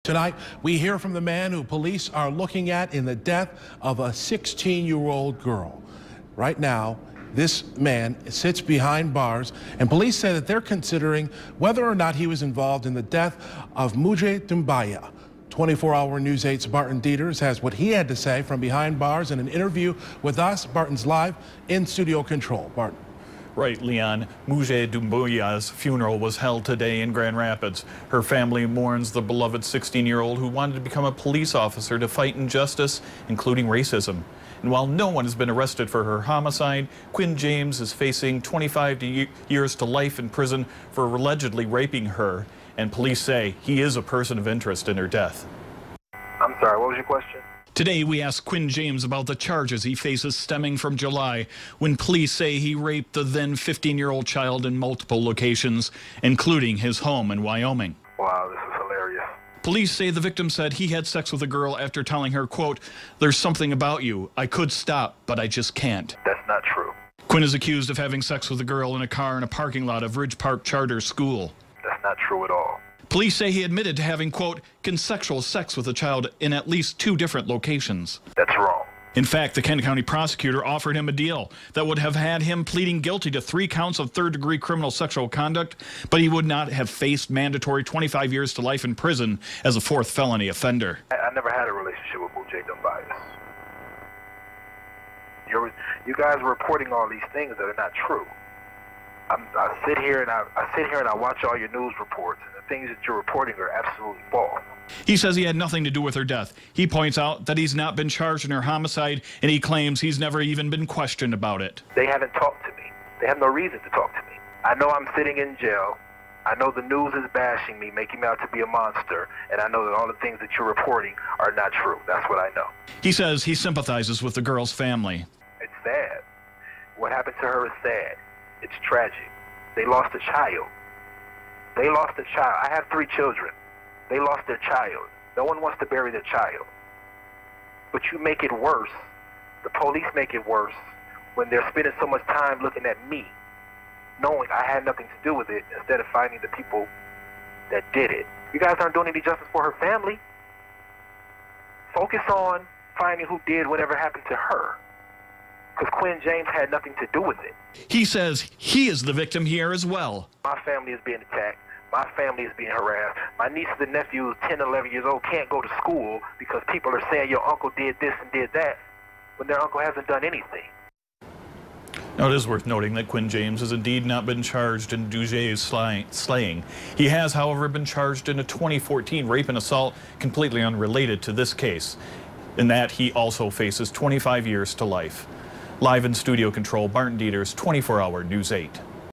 Tonight, we hear from the man who police are looking at in the death of a 16-year-old girl. Right now, this man sits behind bars, and police say that they're considering whether or not he was involved in the death of Mujay Doumbia. 24-hour News 8's Barton Dieters has what he had to say from behind bars in an interview with us. Barton's live in studio control. Barton. Right, Leon. Mujay Doumbia's funeral was held today in Grand Rapids. Her family mourns the beloved 16-year-old who wanted to become a police officer to fight injustice, including racism. And while no one has been arrested for her homicide, Quinn James is facing 25 years to life in prison for allegedly raping her. And police say he is a person of interest in her death. I'm sorry, what was your question? Today, we asked Quinn James about the charges he faces stemming from July, when police say he raped the then 15-year-old child in multiple locations, including his home in Wyoming. Wow, this is hilarious. Police say the victim said he had sex with a girl after telling her, quote, "There's something about you. I could stop, but I just can't." That's not true. Quinn is accused of having sex with a girl in a car in a parking lot of Ridge Park Charter School. That's not true at all. Police say he admitted to having, quote, consensual sex with a child in at least 2 different locations. That's wrong. In fact, the Kent County prosecutor offered him a deal that would have had him pleading guilty to 3 counts of third-degree criminal sexual conduct, but he would not have faced mandatory 25 years to life in prison as a 4th felony offender. I never had a relationship with Mujay Doumbia. You guys are reporting all these things that are not true. I sit here and I watch all your news reports, and the things that you're reporting are absolutely false. He says he had nothing to do with her death. He points out that he's not been charged in her homicide, and he claims he's never even been questioned about it. They haven't talked to me. They have no reason to talk to me. I know I'm sitting in jail. I know the news is bashing me, making me out to be a monster, and I know that all the things that you're reporting are not true. That's what I know. He says he sympathizes with the girl's family. It's sad. What happened to her is sad. It's tragic. They lost a child. They lost a child. I have 3 children. They lost their child. No one wants to bury their child. But you make it worse. The police make it worse when they're spending so much time looking at me, knowing I had nothing to do with it, instead of finding the people that did it. You guys aren't doing any justice for her family. Focus on finding who did whatever happened to her. Because Quinn James had nothing to do with it. He says he is the victim here as well. My family is being attacked. My family is being harassed. My nieces and nephews, 10, 11 years old, can't go to school because people are saying your uncle did this and did that when their uncle hasn't done anything. Now, it is worth noting that Quinn James has indeed not been charged in Doumbia's slaying. He has, however, been charged in a 2014 rape and assault completely unrelated to this case, in that he also faces 25 years to life. Live in studio control, Barton Dieters, 24-hour News 8.